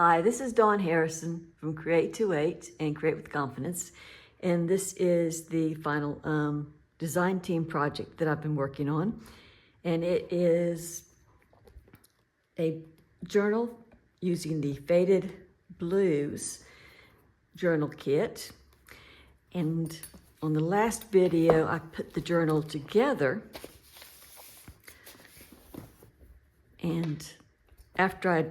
Hi, this is Dawn Harrison from Create28 and Create with Confidence, and this is the final design team project that I've been working on, and it is a journal using the Faded Blues journal kit. And on the last video, I put the journal together, and after I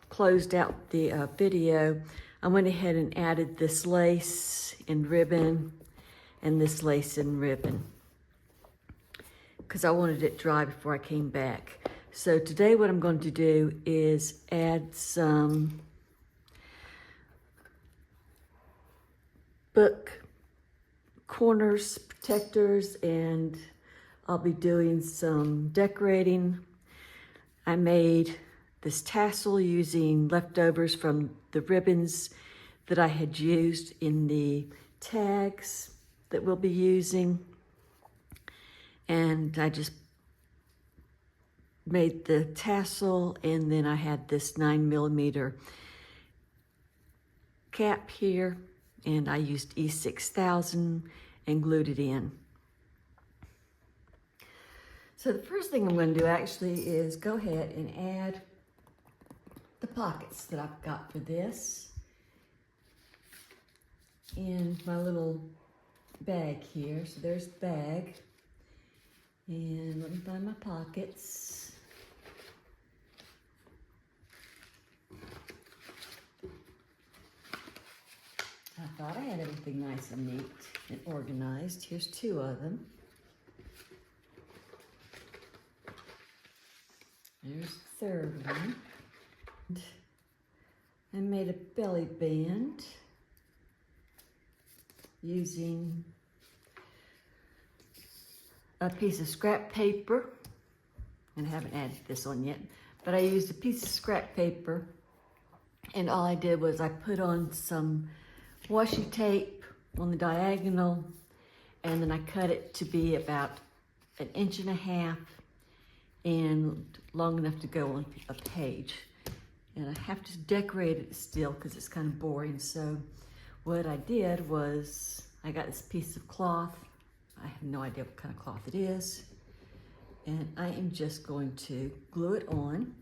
closed out the video, I went ahead and added this lace and ribbon and this lace and ribbon because I wanted it dry before I came back. So today what I'm going to do is add some book corners, protectors, and I'll be doing some decorating. I made this tassel using leftovers from the ribbons that I had used in the tags that we'll be using. And I just made the tassel, and then I had this 9mm cap here, and I used E6000 and glued it in. So the first thing I'm going to do actually is go ahead and add the pockets that I've got for this in my little bag here. So there's the bag, and let me find my pockets. I thought I had everything nice and neat and organized. Here's two of them. There's the third one. I made a belly band using a piece of scrap paper, and I haven't added this on yet, but I used a piece of scrap paper, and all I did was I put on some washi tape on the diagonal, and then I cut it to be about 1.5 inches and long enough to go on a page. And I have to decorate it still because it's kind of boring. So what I did was I got this piece of cloth. I have no idea what kind of cloth it is. And I am just going to glue it on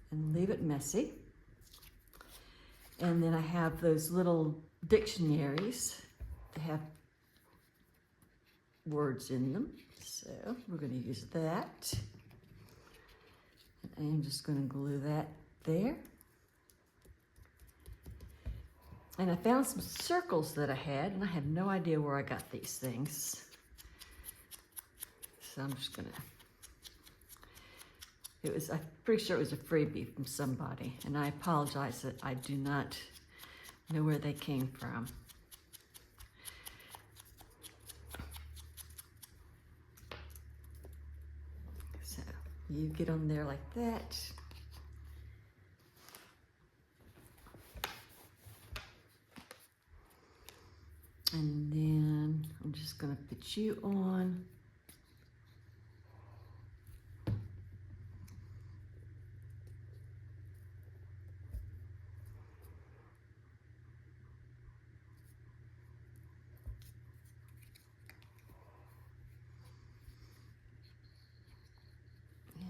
and leave it messy. And then I have those little dictionaries that have words in them. So we're going to use that. And I'm just going to glue that there. And I found some circles that I had, and I have no idea where I got these things. So I'm just going to, I'm pretty sure it was a freebie from somebody, and I apologize that I do not know where they came from. So you get on there like that. And then I'm just going to put you on.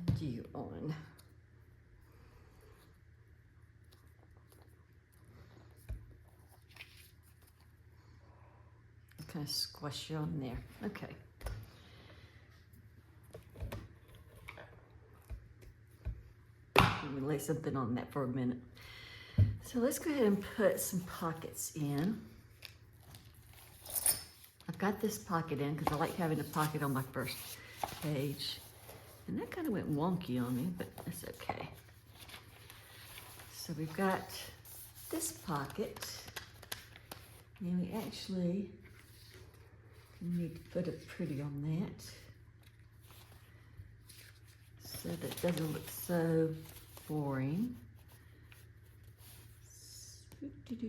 And you on. Kind of squash you on there. Okay. Let me lay something on that for a minute. So let's go ahead and put some pockets in. I've got this pocket in because I like having a pocket on my first page. And that kind of went wonky on me, but that's okay. So we've got this pocket, and we actually need to put a pretty on that so that it doesn't look so boring. And put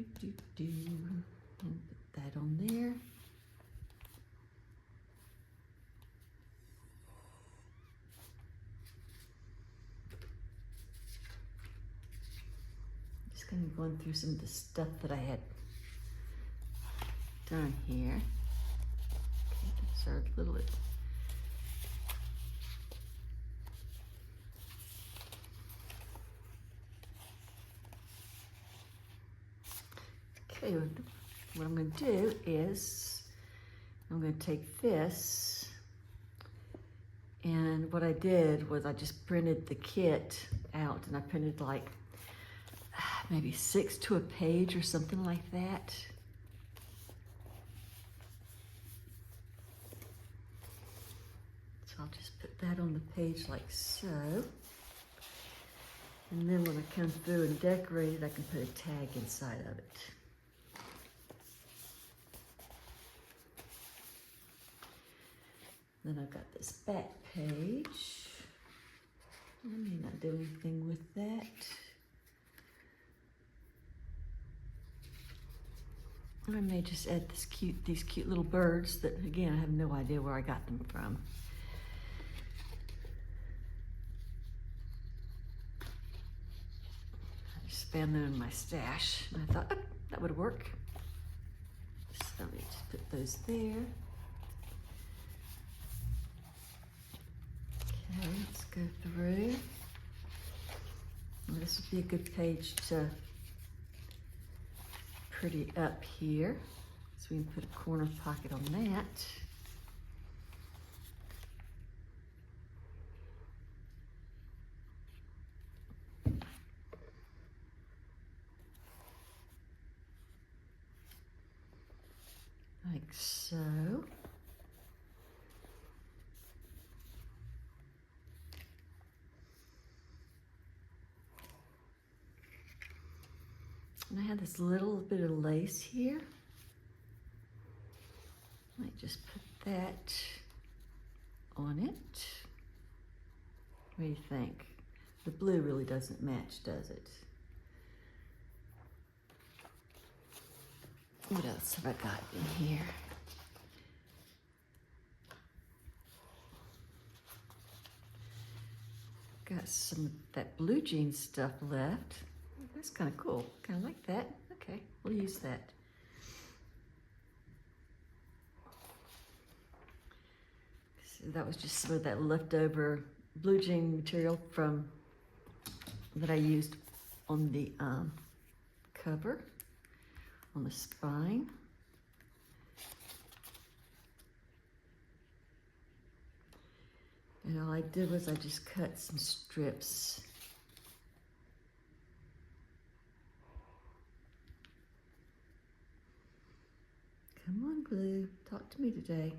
that on there. kind of going through some of the stuff that I had done here. Okay, these are a little bit. Okay, what I'm going to do is I'm going to take this, and what I did was I just printed the kit out, and I printed like maybe 6 to a page or something like that. So I'll just put that on the page like so. And then when I come through and decorate it, I can put a tag inside of it. Then I've got this back page. I may not do anything with that. I may just add these cute little birds that, again, I have no idea where I got them from. I just found them in my stash, and I thought, oh, that would work. So let me just put those there. Okay, let's go through. Well, this would be a good page to pretty up here. So we can put a corner pocket on that. Like so. And I have this little bit of lace here. I might just put that on it. What do you think? The blue really doesn't match, does it? What else have I got in here? Got some of that blue jean stuff left. That's kind of cool. Kind of like that. Okay, we'll use that. So that was just some of that leftover blue jean material from that I used on the cover, on the spine. And all I did was I just cut some strips. Come on, glue, talk to me today.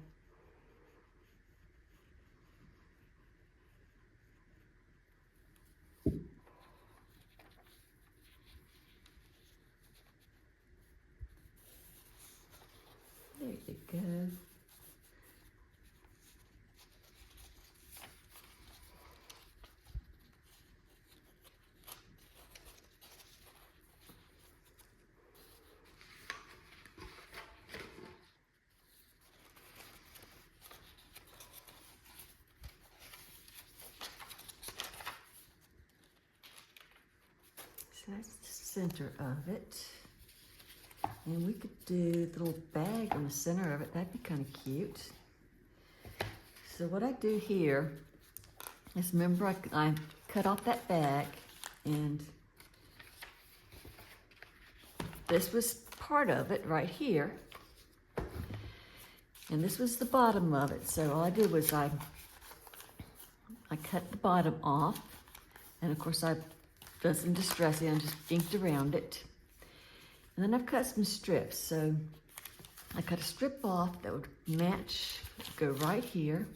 There you go. So that's the center of it. And we could do the little bag in the center of it. That'd be kind of cute. So what I do here is, remember I cut off that bag, and this was part of it right here. And this was the bottom of it. So all I did was I cut the bottom off. And of course I've done some distressing. I just inked around it. And then I've cut some strips. So I cut a strip off that would match, go right here.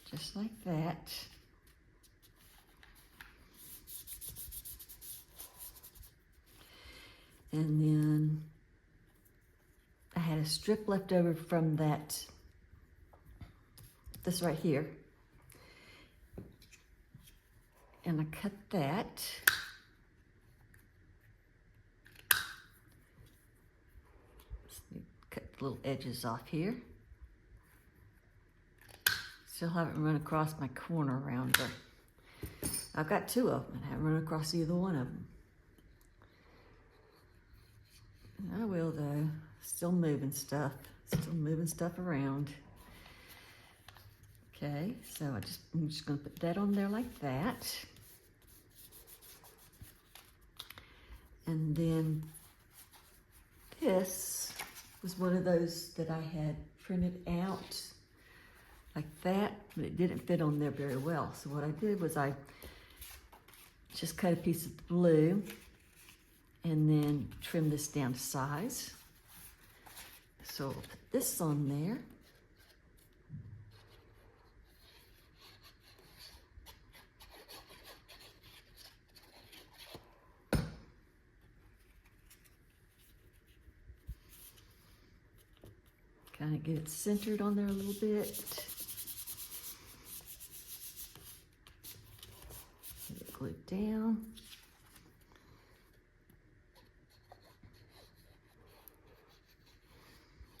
Just like that. And then I had a strip left over from that, this right here. And I cut that. Cut the little edges off here. Still haven't run across my corner around her. I've got two of them. I haven't run across either one of them. I will though. Still moving stuff around. Okay, so I'm just gonna put that on there like that. And then this was one of those that I had printed out like that, but it didn't fit on there very well. So what I did was I just cut a piece of blue and then trim this down to size. So we'll put this on there. Kind of get it centered on there a little bit. Get it glued down.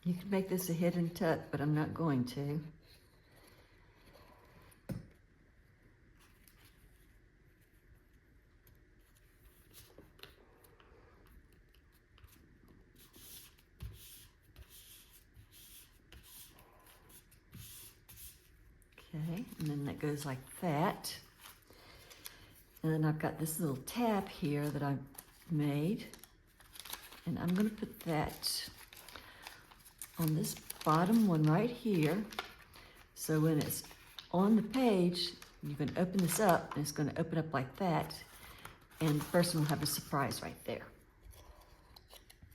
You can make this a hidden tuck, but I'm not going to. Okay, and then that goes like that. And then I've got this little tab here that I've made. And I'm gonna put that on this bottom one right here. So when it's on the page, you can open this up and it's gonna open up like that. And the person will have a surprise right there.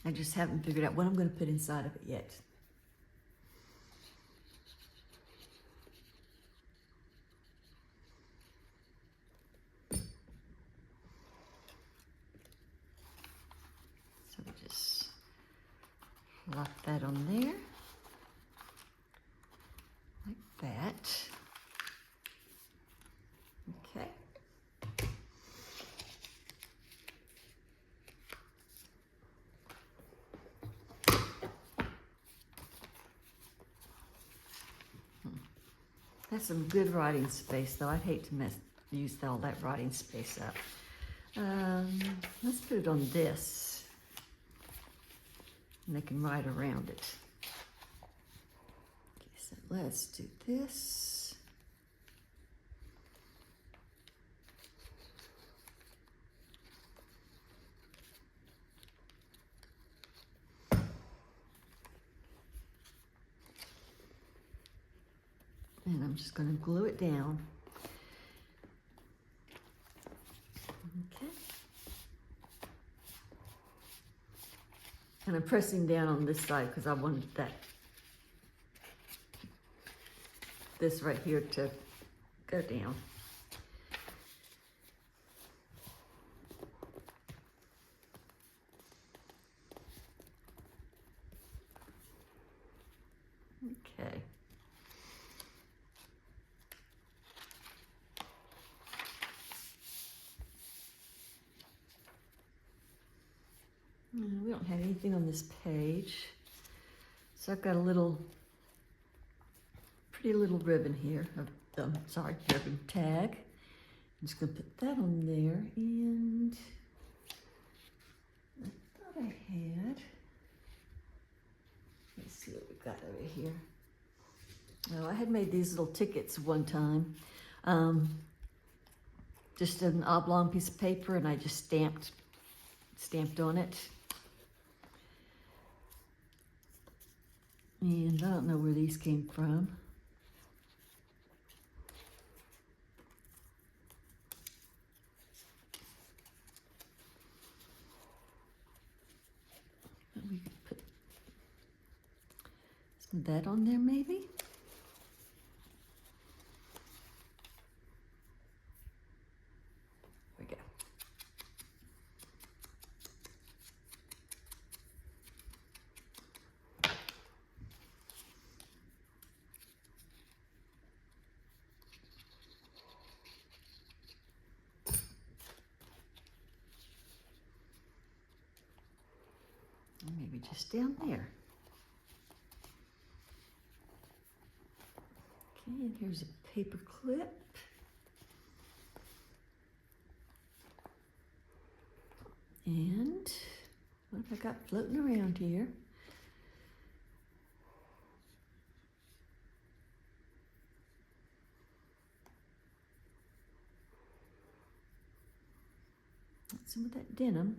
I just haven't figured out what I'm gonna put inside of it yet. So we just lock that on there, like that. Okay. That's some good writing space, though. I'd hate to use all that writing space up. Let's put it on this. And they can write around it. Okay, so let's do this. And I'm just going to glue it down. Okay. And I'm pressing down on this side because I wanted this right here to go down. Okay. We don't have anything on this page. So I've got a pretty little ribbon here, ribbon tag. I'm just gonna put that on there, and I thought I had, let's see what we've got over here. Oh, I had made these little tickets one time. Just an oblong piece of paper, and I just stamped on it. And I don't know where these came from. But we could put some of that on there maybe. There we go. Maybe just down there. And here's a paper clip. And what have I got floating around here? Some of that denim.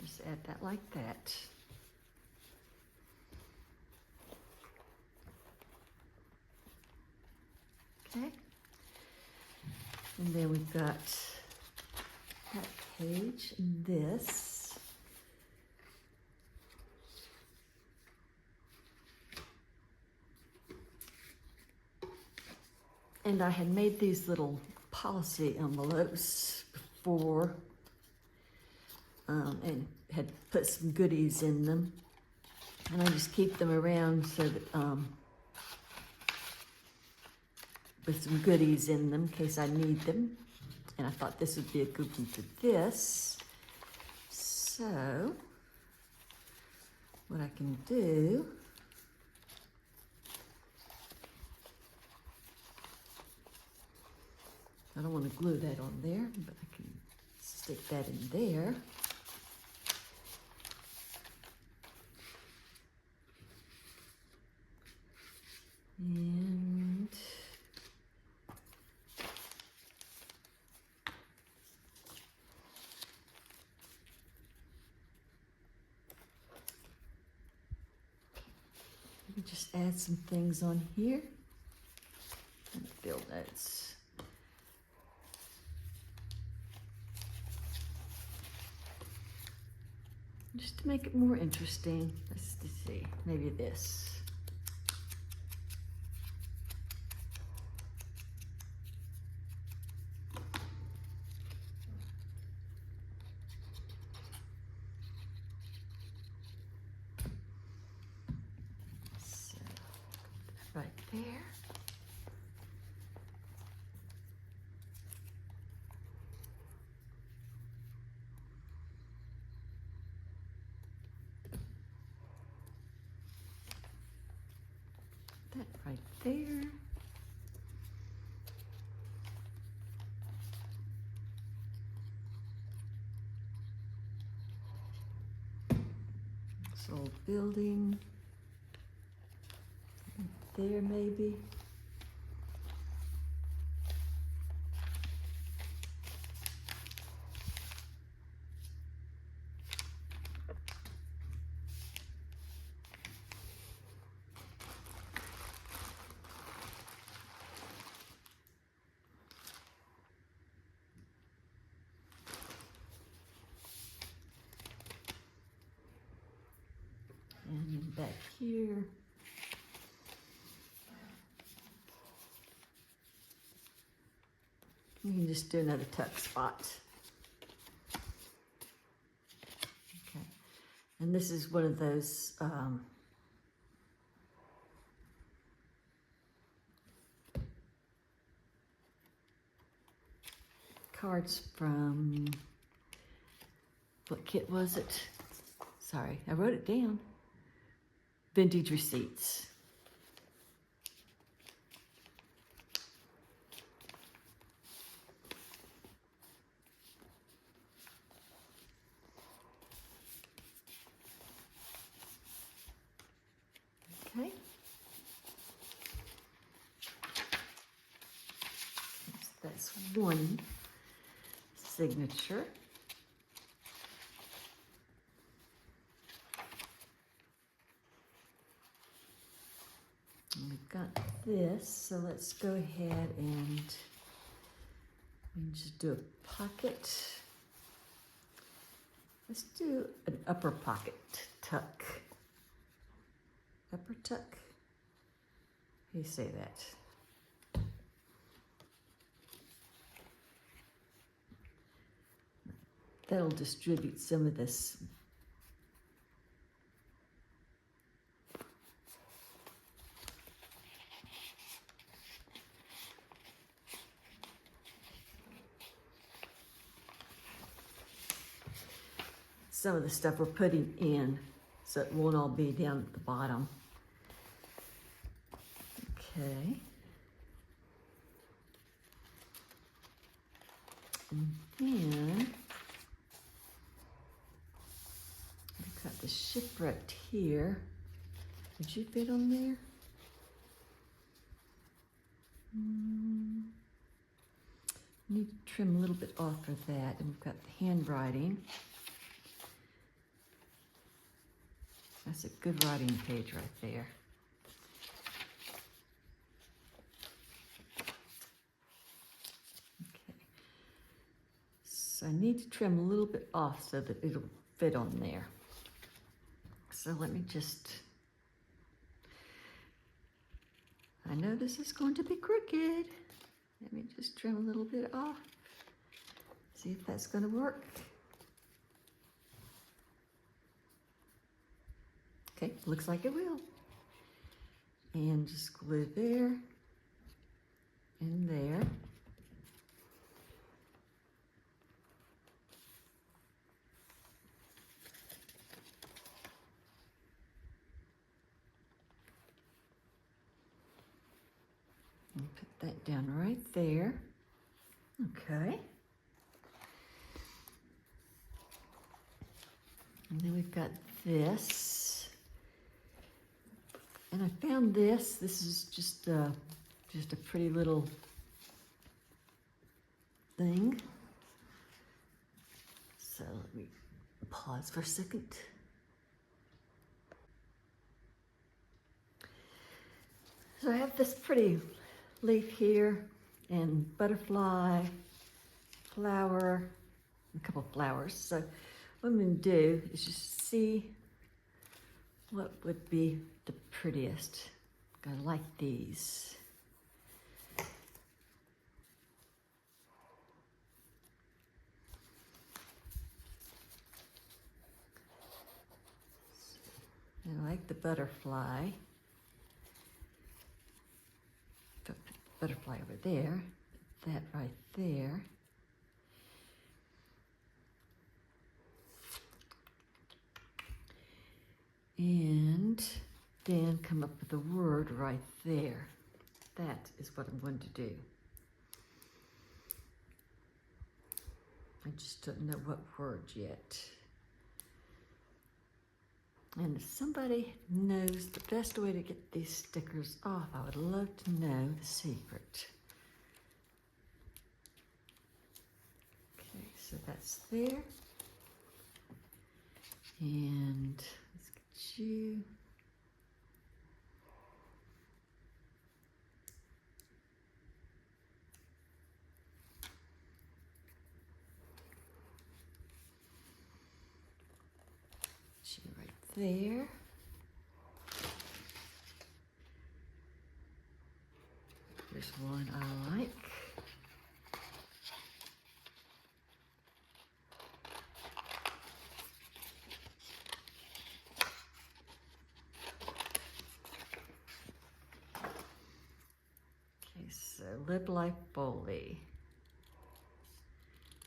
Just add that like that. Okay. And then we've got that page and this. And I had made these little policy envelopes before. And had put some goodies in them, and I just keep them around so that with some goodies in them in case I need them. And I thought this would be a good one for this. So what I can do, I don't want to glue that on there, but I can stick that in there. And let me just add some things on here and field notes. Just to make it more interesting. Let's see, maybe this. Right there. That right there. This old building. There maybe. And then back here. You can just do another tuck spot. Okay. And this is one of those cards from, what kit was it? Sorry, I wrote it down. Vintage Receipts. Okay. That's one signature. And we've got this, so let's go ahead and just do a pocket. Let's do an upper pocket tuck. Upper tuck. How do you say that? That'll distribute some of this. Some of the stuff we're putting in, so it won't all be down at the bottom. Okay. And then we've got the shipwrecked here. Did you fit on there? Need to trim a little bit off of that. And we've got the handwriting. That's a good writing page right there. Okay. So I need to trim a little bit off so that it'll fit on there. So let me just, I know this is going to be crooked. Let me just trim a little bit off. See if that's going to work. Okay, looks like it will. And just glue there and there. And put that down right there. Okay. And then we've got this. And I found this. This is just a pretty little thing. So let me pause for a second. So I have this pretty leaf here, and butterfly, flower, a couple flowers. So what I'm going to do is just see what would be the prettiest. I like these. I like the butterfly. Put the butterfly over there. Put that right there. And then come up with a word right there. That is what I'm going to do. I just don't know what word yet. And if somebody knows the best way to get these stickers off, I would love to know the secret. Okay, so that's there. And let's get you. Right there. There's one I like. Okay, so Live Life Foley.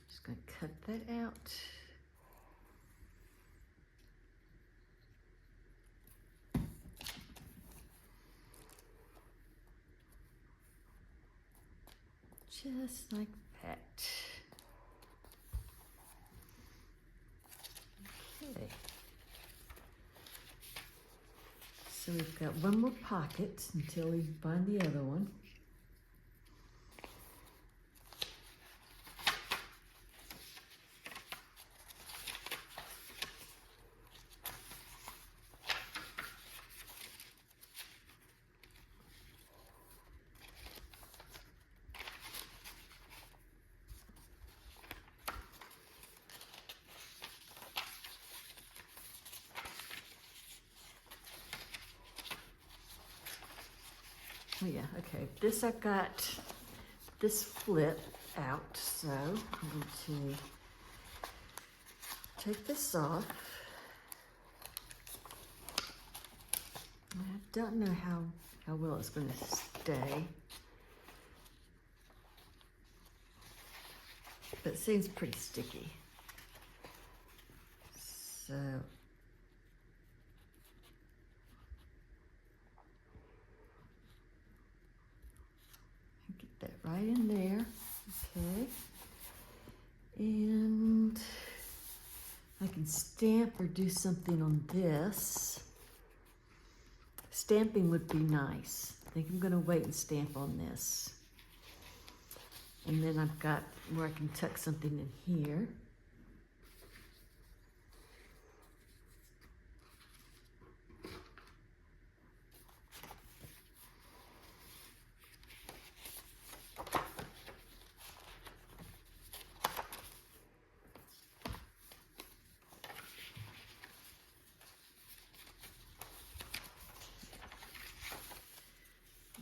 Just going to cut that out. Just like that. Okay. So we've got one more pocket until we find the other one. Oh yeah, okay. This I've got this flip out, so I'm going to take this off. I don't know how well it's going to stay. But it seems pretty sticky. So get that right in there. Okay. And I can stamp or do something on this. Stamping would be nice. I think I'm going to wait and stamp on this. And then I've got where I can tuck something in here.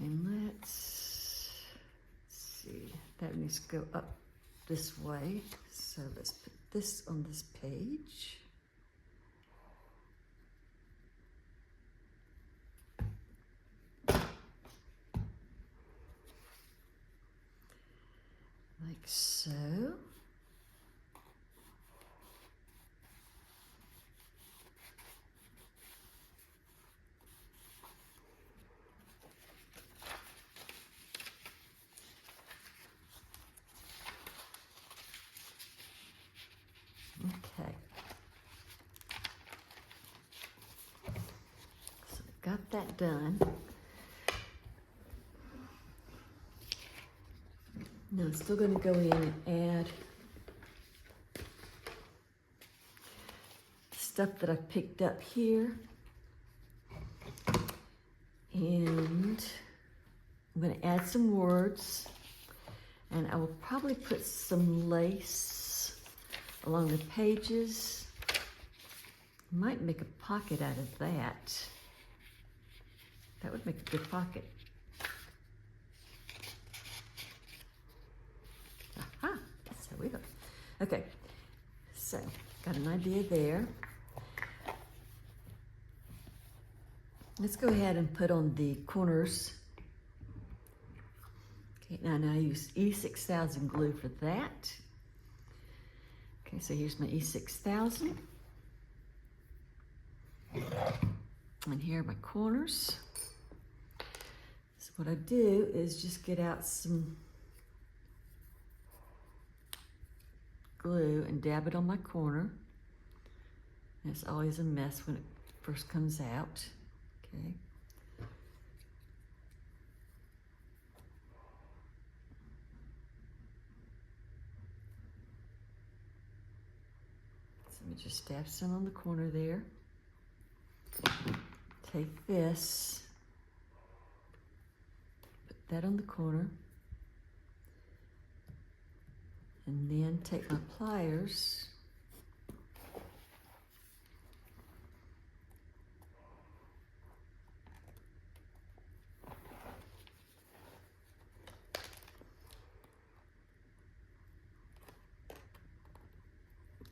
And let's see, that needs to go up this way. So let's put this on this page. Like so. Okay. So I got that done. Now I'm still going to go in and add stuff that I've picked up here. And I'm going to add some words. And I will probably put some lace along the pages. Might make a pocket out of that. That would make a good pocket. Aha, that's how we go. Okay, so got an idea there. Let's go ahead and put on the corners. Okay, now I use E6000 glue for that. Okay, so here's my E6000. And here are my corners. So what I do is just get out some glue and dab it on my corner. And it's always a mess when it first comes out. Okay. Let me just dab some on the corner there. Take this, put that on the corner, and then take my pliers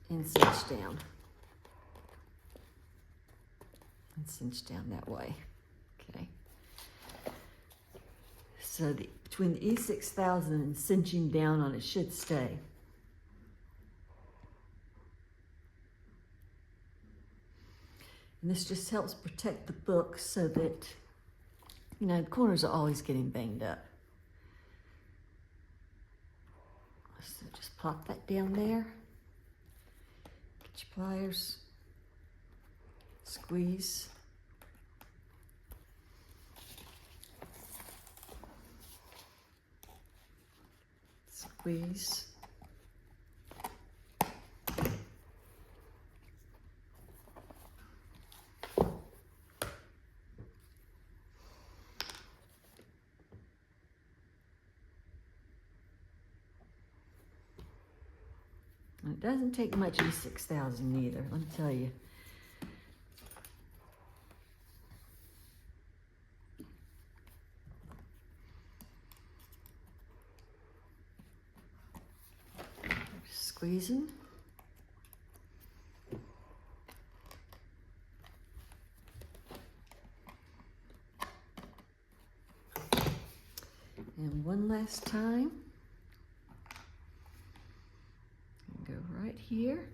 and cinch down. And cinch down that way. Okay. So between the E6000 and cinching down on it should stay. And this just helps protect the book so that, you know, the corners are always getting banged up. So just plop that down there. Get your pliers. Squeeze. Squeeze. And it doesn't take much E6000 either, let me tell you. Squeezing. And one last time. Go right here.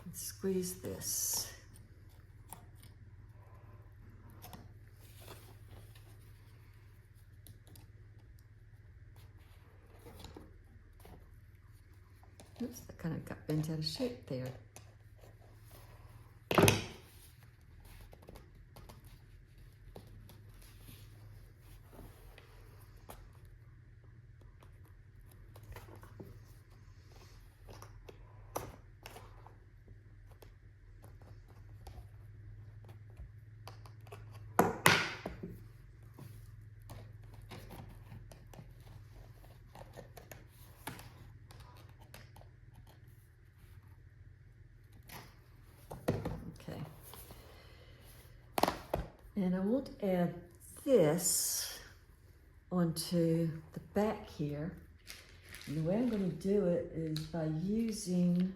And squeeze this. Oops, that kind of got bent out of shape there. And I want to add this onto the back here. And the way I'm going to do it is by using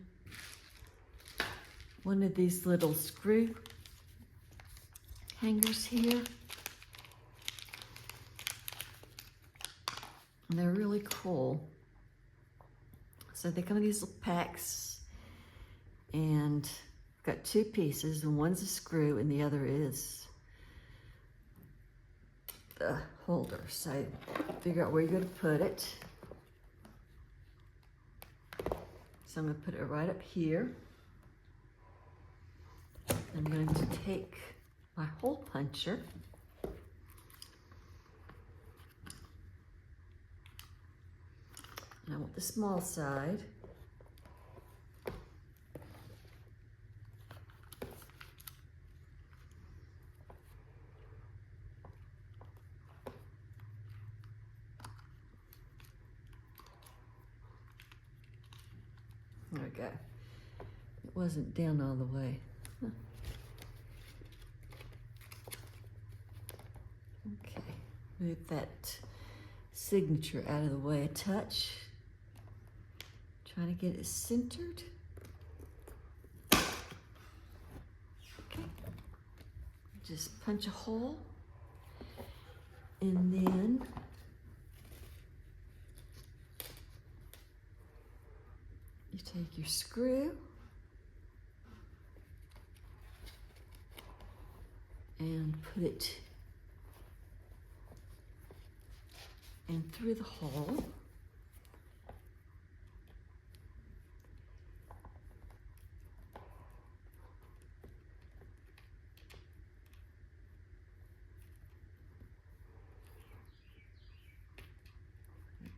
one of these little screw hangers here. And they're really cool. So they come in these little packs, and I've got two pieces, and one's a screw and the other is the holder. So figure out where you're going to put it. So I'm going to put it right up here. I'm going to take my hole puncher and I want the small side. There we go. It wasn't down all the way. Huh. Okay, move that signature out of the way a touch. Trying to get it centered. Okay, just punch a hole, and then you take your screw and put it in through the hole.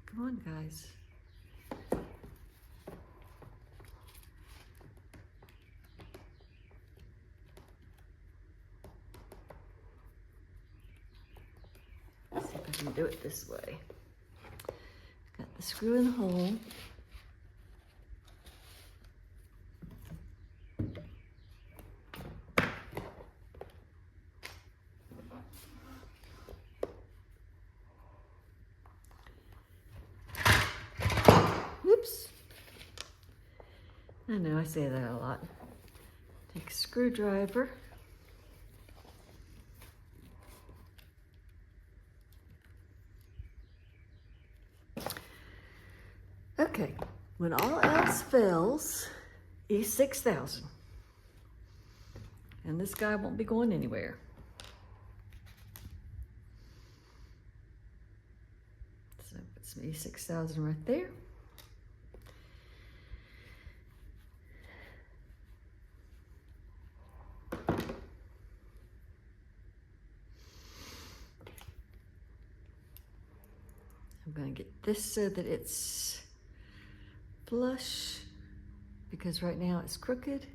Come on, guys. Let's see if I can do it this way. Got the screw in the hole. Whoops. I know I say that a lot. Take a screwdriver. Okay, when all else fails, E6000. And this guy won't be going anywhere. So put some E6000 right there. I'm going to get this so that it's flush, because right now it's crooked.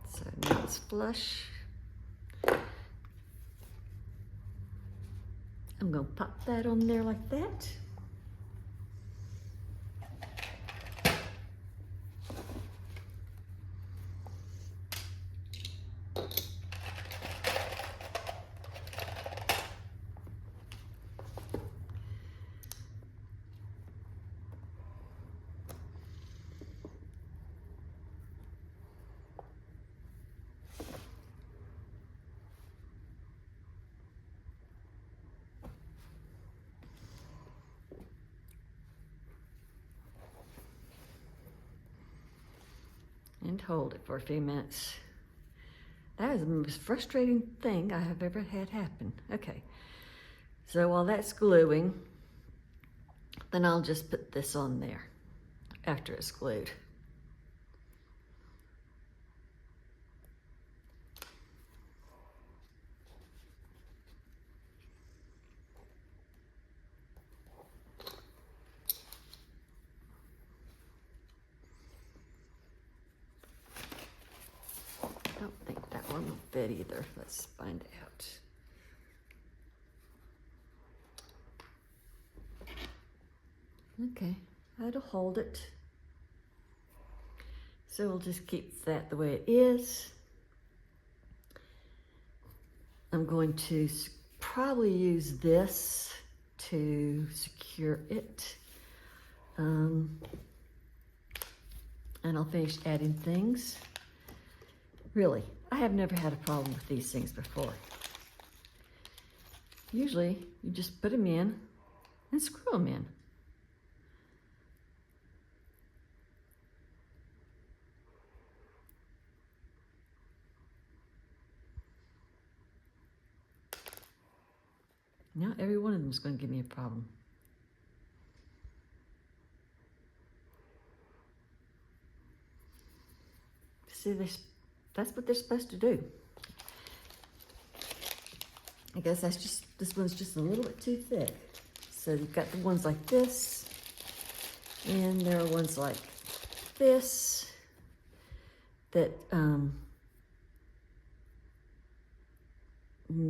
So now it's flush. I'm going to pop that on there like that. And hold it for a few minutes. That is the most frustrating thing I have ever had happen. Okay, so while that's gluing, then I'll just put this on there after it's glued. I don't think that one will fit either. Let's find out. Okay, that'll hold it. So we'll just keep that the way it is. I'm going to probably use this to secure it. And I'll finish adding things. Really, I have never had a problem with these things before. Usually, you just put them in and screw them in. Now every one of them is going to give me a problem. See, that's what they're supposed to do. I guess that's just, this one's just a little bit too thick. So you've got the ones like this, and there are ones like this that when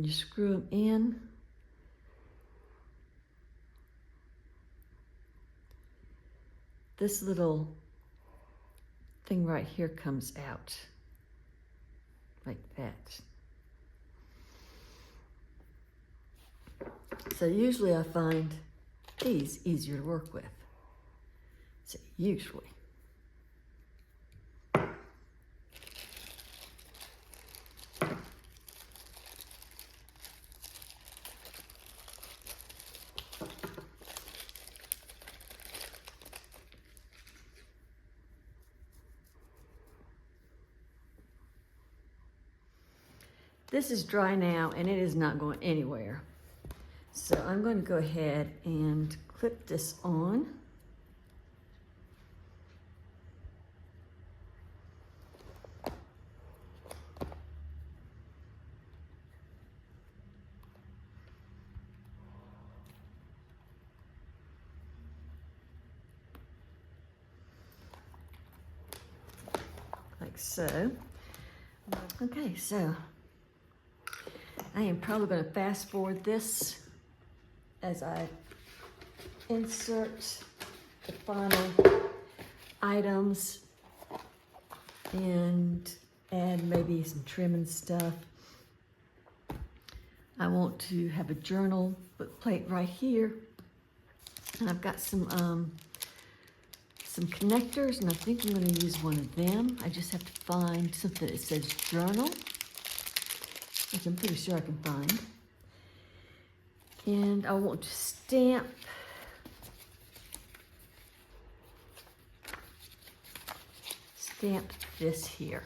you screw them in, this little thing right here comes out like that. So usually I find these easier to work with. So usually. This is dry now and it is not going anywhere. So I'm going to go ahead and clip this on. Like so. Okay, so I am probably going to fast forward this as I insert the final items and add maybe some trim and stuff. I want to have a journal book plate right here, and I've got some connectors, and I think I'm going to use one of them. I just have to find something that says journal, which I'm pretty sure I can find. And I want to stamp this here.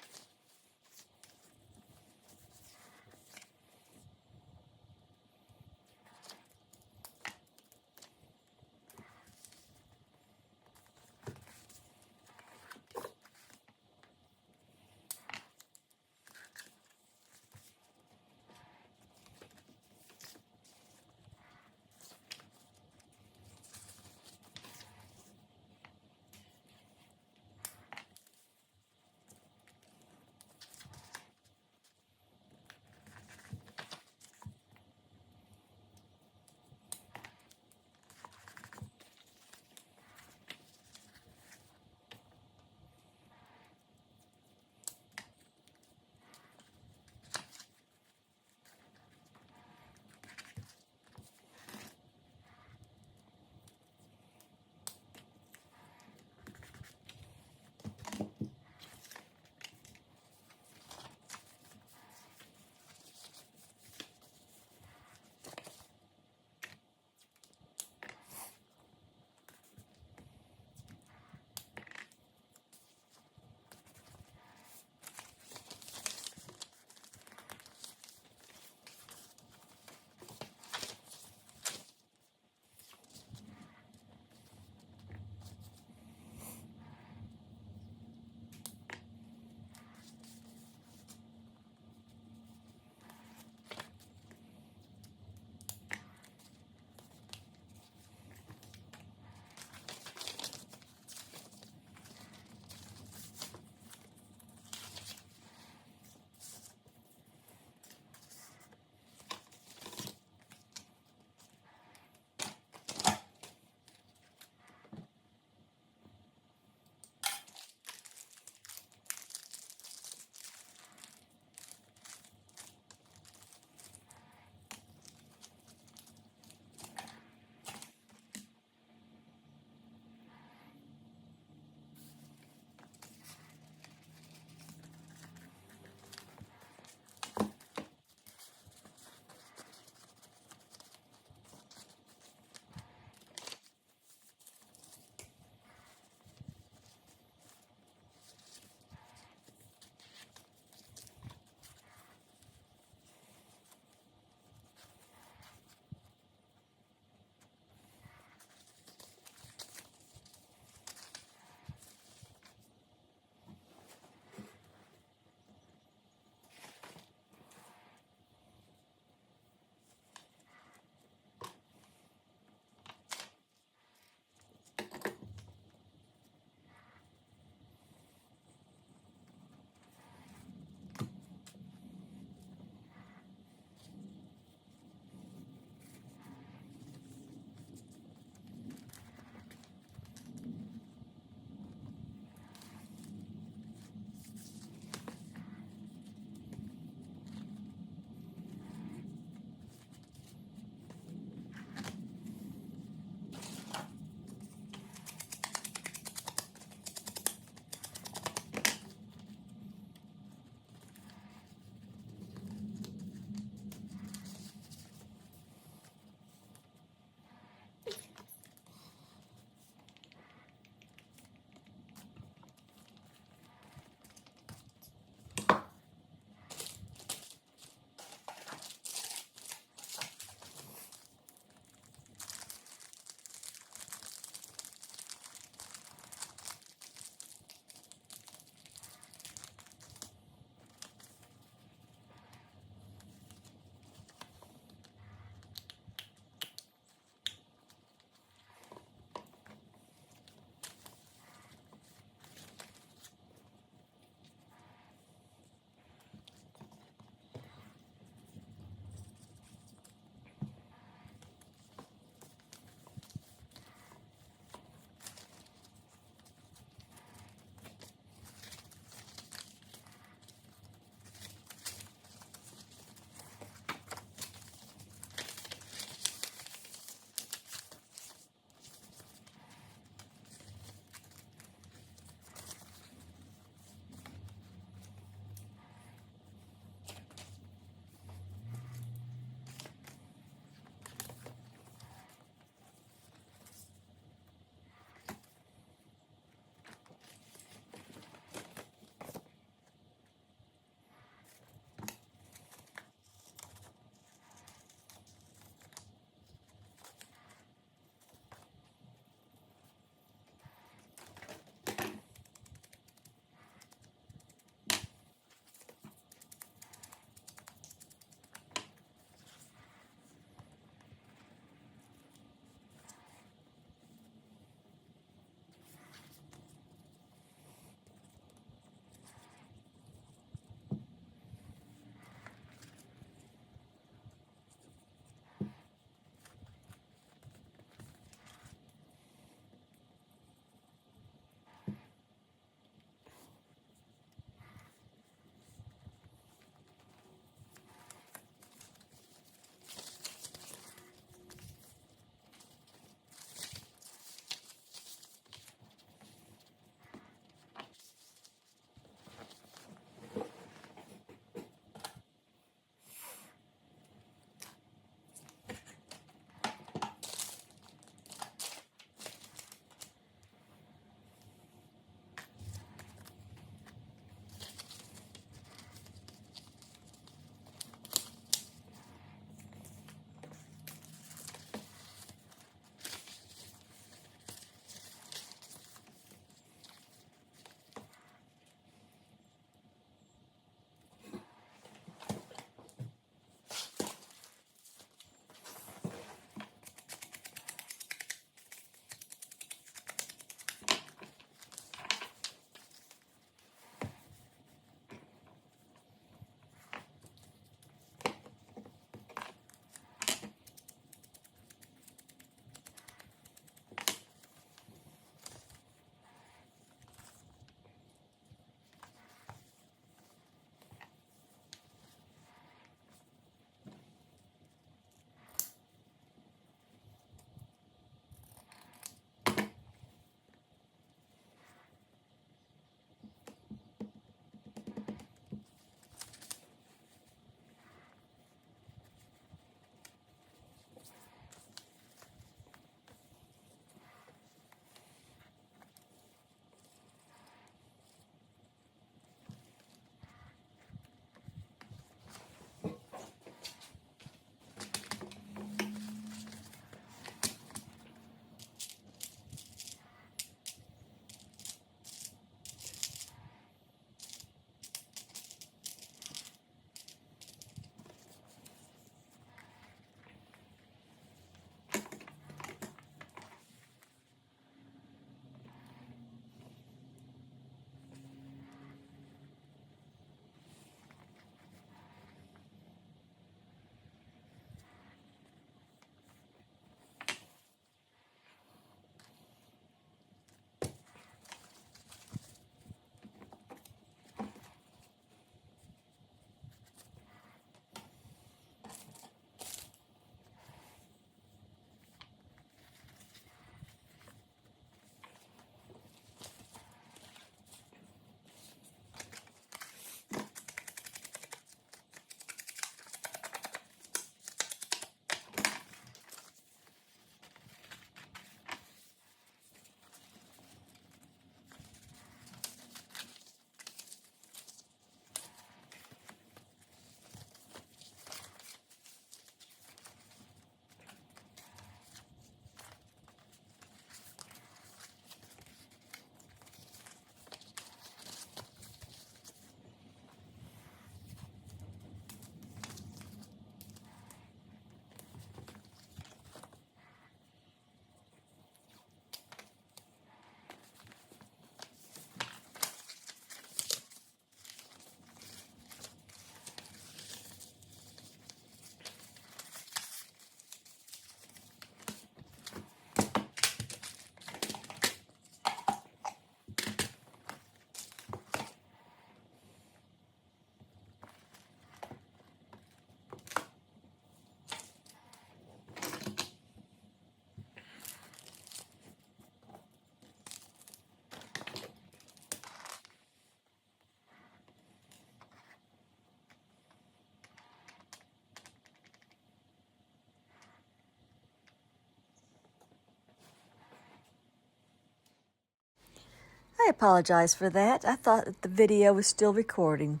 I apologize for that. I thought that the video was still recording.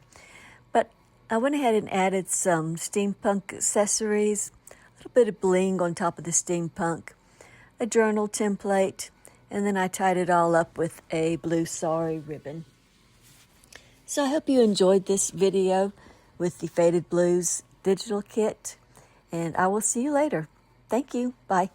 But I went ahead and added some steampunk accessories, a little bit of bling on top of the steampunk, a journal template, and then I tied it all up with a blue sari ribbon. So I hope you enjoyed this video with the Faded Blues digital kit, and I will see you later. Thank you. Bye.